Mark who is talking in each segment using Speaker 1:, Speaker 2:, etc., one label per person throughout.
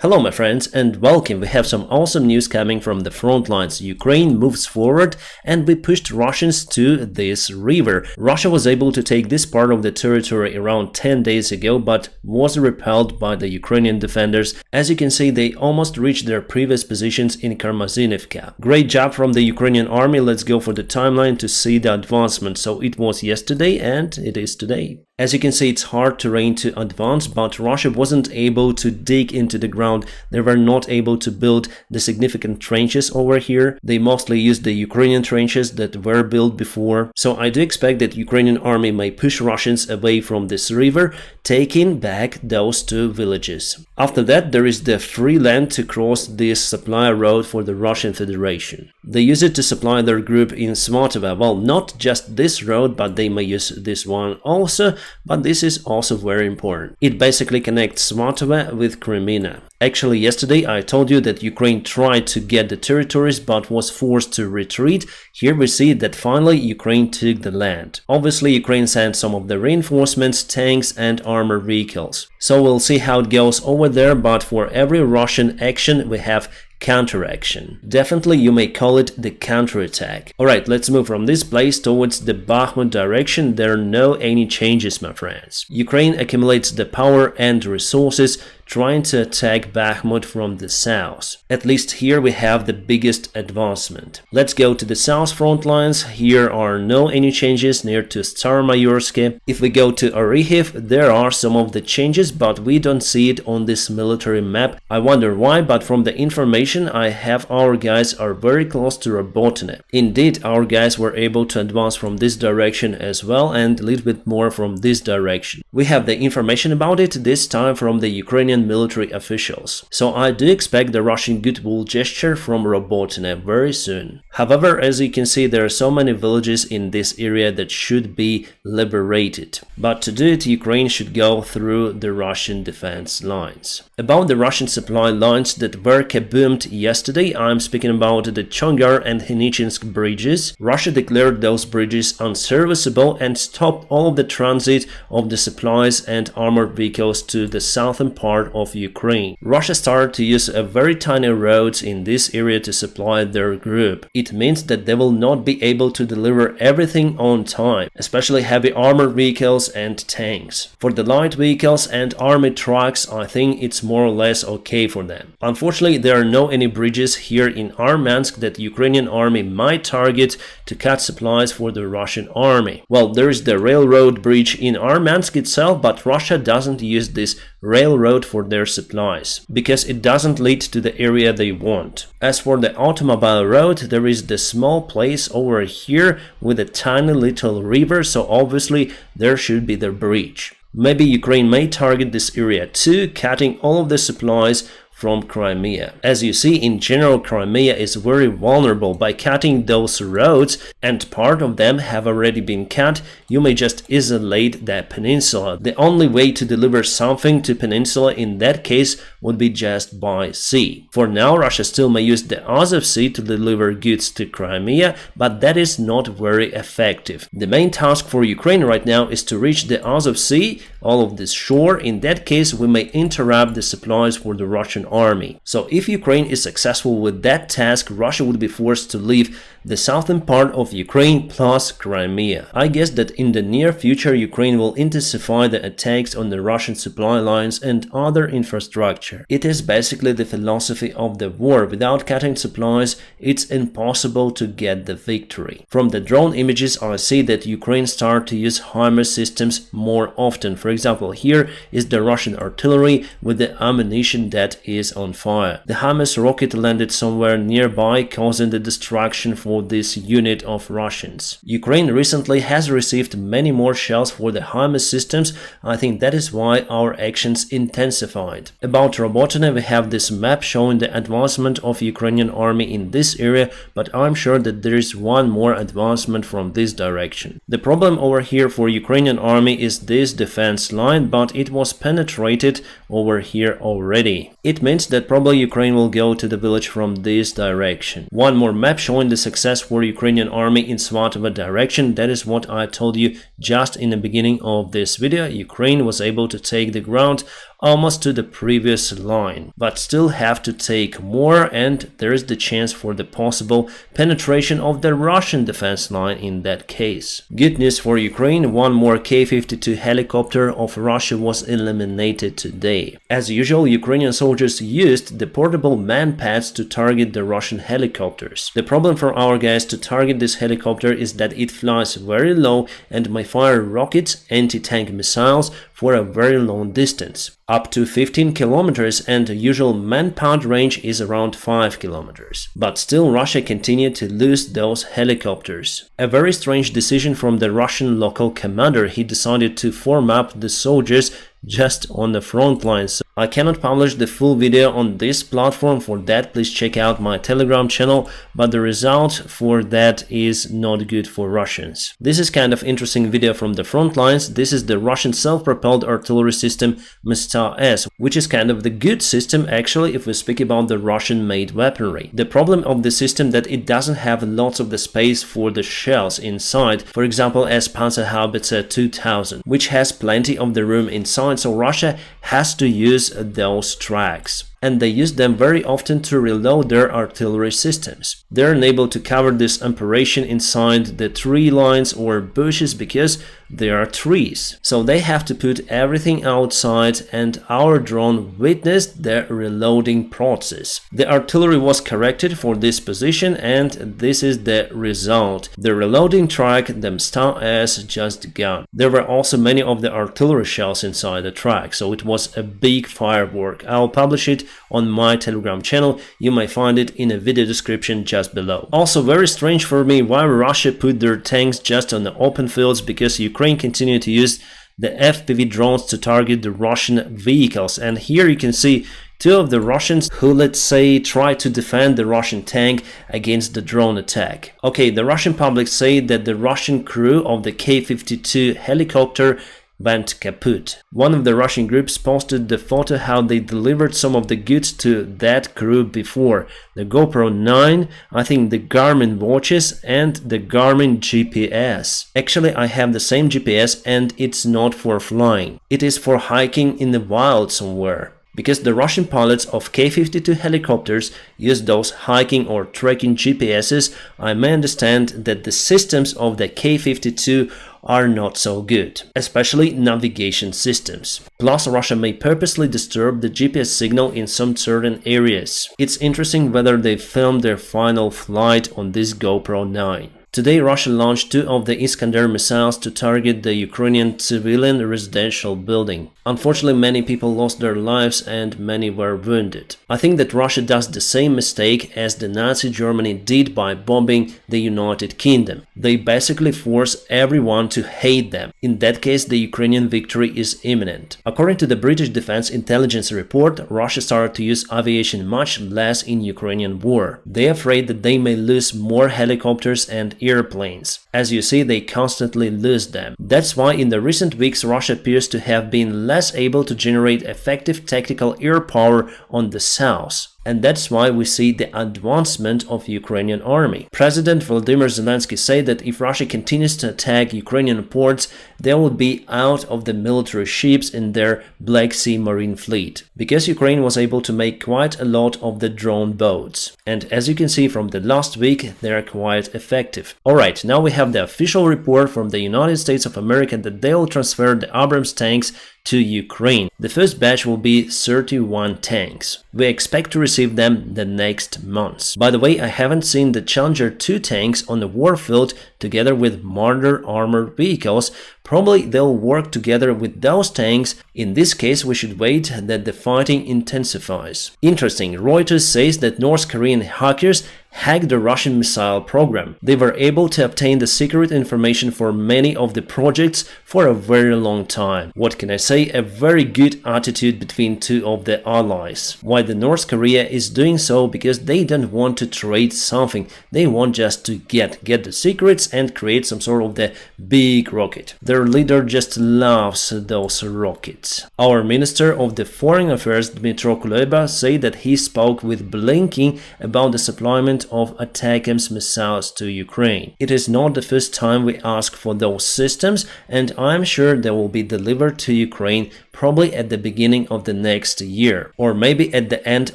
Speaker 1: Hello my friends and welcome. We have some awesome news coming from the front lines. Ukraine moves forward and we pushed Russians to this river. Russia was able to take this part of the territory around 10 days ago but was repelled by the Ukrainian defenders. As you can see, they almost reached their previous positions in Karmazinivka. Great job from the Ukrainian army. Let's go for the timeline to see the advancement. So it was yesterday and it is today. As you can see, it's hard terrain to advance, but Russia wasn't able to dig into the ground. They were not able to build the significant trenches over here. They mostly used the Ukrainian trenches that were built before. So I do expect that Ukrainian army may push Russians away from this river, taking back those two villages. After that, there is the free land to cross this supply road for the Russian Federation. They use it to supply their group in Svatova. Well, not just this road, but they may use this one also. But this is also very important. It basically connects Svatova with Crimea. Actually, yesterday I told you that Ukraine tried to get the territories but was forced to retreat. Here we see that finally Ukraine took the land. Obviously, Ukraine sent some of the reinforcements, tanks and armor vehicles. So we'll see how it goes over there, but for every Russian action we have counteraction. Definitely you may call it the counterattack. Alright, let's move from this place towards the Bakhmut direction. There are no any changes, my friends. Ukraine accumulates the power and resources trying to attack Bakhmut from the south. At least here we have the biggest advancement. Let's go to the south front lines. Here are no any changes near to Staromayorsk. If we go to Orikhiv, there are some of the changes, but we don't see it on this military map. I wonder why, but from the information I have, our guys are very close to Robotne. Indeed, our guys were able to advance from this direction as well and a little bit more from this direction. We have the information about it, this time from the Ukrainian military officials. So I do expect the Russian goodwill gesture from Robotne very soon. However, as you can see, there are so many villages in this area that should be liberated. But to do it, Ukraine should go through the Russian defense lines. About the Russian supply lines that were kaboomed yesterday, I'm speaking about the Chongar and Henichinsk bridges. Russia declared those bridges unserviceable and stopped all of the transit of the supplies and armored vehicles to the southern part of Ukraine. Russia started to use a very tiny roads in this area to supply their group. It means that they will not be able to deliver everything on time, especially heavy armored vehicles and tanks. For the light vehicles and army trucks, I think it's more or less okay for them. Unfortunately, there are no any bridges here in Armyansk that Ukrainian army might target to cut supplies for the Russian army. Well, there is the railroad bridge in Armyansk itself, but Russia doesn't use this railroad for their supplies because it doesn't lead to the area they want. As for the automobile road, there is the small place over here with a tiny little river, so obviously there should be the bridge. Maybe Ukraine may target this area too, cutting all of the supplies from Crimea. As you see, in general, Crimea is very vulnerable. By cutting those roads, and part of them have already been cut, you may just isolate that peninsula. The only way to deliver something to peninsula in that case would be just by sea. For now, Russia still may use the Azov Sea to deliver goods to Crimea, but that is not very effective. The main task for Ukraine right now is to reach the Azov Sea, all of this shore. In that case, we may interrupt the supplies for the Russian army. So if Ukraine is successful with that task, Russia would be forced to leave the southern part of Ukraine plus Crimea. I guess that in the near future Ukraine will intensify the attacks on the Russian supply lines and other infrastructure. It is basically the philosophy of the war. Without cutting supplies, it's impossible to get the victory. From the drone images, I see that Ukraine started to use HIMARS systems more often. For example, here is the Russian artillery with the ammunition that is on fire. The HIMARS rocket landed somewhere nearby, causing the destruction for this unit of Russians. Ukraine recently has received many more shells for the HIMARS systems. I think that is why our actions intensified. About Robotne, we have this map showing the advancement of Ukrainian army in this area, but I'm sure that there is one more advancement from this direction. The problem over here for Ukrainian army is this defense line, but it was penetrated over here already. It means that probably Ukraine will go to the village from this direction. One more map showing the success for Ukrainian army in Svatova direction. That is what I told you just in the beginning of this video. Ukraine was able to take the ground almost to the previous line, but still have to take more, and there is the chance for the possible penetration of the Russian defense line in that case. Good news for Ukraine, one more K-52 helicopter of Russia was eliminated today. As usual, Ukrainian soldiers used the portable man-pads to target the Russian helicopters. The problem for our guys to target this helicopter is that it flies very low and may fire rockets, anti-tank missiles for a very long distance, up to 15 kilometers, and the usual man-pound range is around 5 kilometers. But still Russia continued to lose those helicopters. A very strange decision from the Russian local commander. He decided to form up the soldiers just on the front lines. I cannot publish the full video on this platform. For that, please check out my Telegram channel, but the result for that is not good for Russians. This is kind of interesting video from the front lines. This is the Russian self-propelled artillery system Msta-S, which is kind of the good system actually if we speak about the Russian-made weaponry. The problem of the system that it doesn't have lots of the space for the shells inside, for example as Panzerhaubitze 2000, which has plenty of the room inside. So Russia has to use those tracks, and they use them very often to reload their artillery systems. They're unable to cover this operation inside the tree lines or bushes because there are trees. So they have to put everything outside, and our drone witnessed the reloading process. The artillery was corrected for this position, and this is the result. The reloading track, the Msta-S, just gone. There were also many of the artillery shells inside the track, so it was a big firework. I'll publish it on my Telegram channel. You may find it in a video description just below. Also very strange for me why Russia put their tanks just on the open fields, because Ukraine continued to use the FPV drones to target the Russian vehicles. And here you can see two of the Russians who, let's say, try to defend the Russian tank against the drone attack. Okay, the Russian public say that the Russian crew of the K-52 helicopter went kaput. One of the Russian groups posted the photo how they delivered some of the goods to that crew before. The GoPro 9, I think the Garmin watches, and the Garmin GPS. Actually, I have the same GPS, and it's not for flying. It is for hiking in the wild somewhere. Because the Russian pilots of K-52 helicopters use those hiking or trekking GPSs, I may understand that the systems of the K-52 are not so good, especially navigation systems. Plus, Russia may purposely disturb the GPS signal in some certain areas. It's interesting whether they filmed their final flight on this GoPro 9. Today, Russia launched two of the Iskander missiles to target the Ukrainian civilian residential building. Unfortunately, many people lost their lives and many were wounded. I think that Russia does the same mistake as the Nazi Germany did by bombing the United Kingdom. They basically force everyone to hate them. In that case, the Ukrainian victory is imminent. According to the British Defense Intelligence report, Russia started to use aviation much less in Ukrainian war. They are afraid that they may lose more helicopters and airplanes. As you see, they constantly lose them. That's why in the recent weeks Russia appears to have been less able to generate effective tactical air power on the south. And that's why we see the advancement of Ukrainian army. President Volodymyr Zelensky said that if Russia continues to attack Ukrainian ports, they will be out of the military ships in their Black Sea Marine fleet, because Ukraine was able to make quite a lot of the drone boats. And as you can see from the last week, they are quite effective. Alright, now we have the official report from the United States of America that they will transfer the Abrams tanks to Ukraine. The first batch will be 31 tanks. We expect to receive them the next months. By the way, I haven't seen the Challenger 2 tanks on the warfield together with Marder armored vehicles. Probably they'll work together with those tanks. In this case, we should wait that the fighting intensifies. Interesting, Reuters says that North Korean hackers hacked the Russian missile program. They were able to obtain the secret information for many of the projects for a very long time. What can I say? A very good attitude between two of the allies. Why the North Korea is doing so? Because they don't want to trade something. They want just to get the secrets and create some sort of the big rocket. Their leader just loves those rockets. Our Minister of the Foreign Affairs Dmytro Kuleba said that he spoke with Blinken about the supplyment of ATACMS missiles to Ukraine. It is not the first time we ask for those systems, and I'm sure they will be delivered to Ukraine probably at the beginning of the next year, or maybe at the end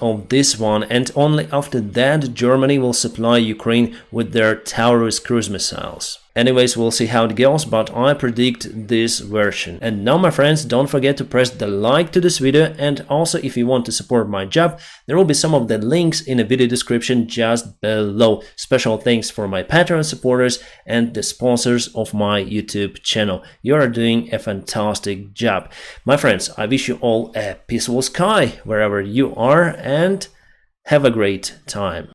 Speaker 1: of this one, and only after that Germany will supply Ukraine with their Taurus cruise missiles. Anyways, we'll see how it goes, but I predict this version. And now, my friends, don't forget to press the like to this video, and also if you want to support my job, there will be some of the links in the video description just below. Special thanks for my Patreon supporters and the sponsors of my YouTube channel. You are doing a fantastic job. My friends, I wish you all a peaceful sky wherever you are, and have a great time.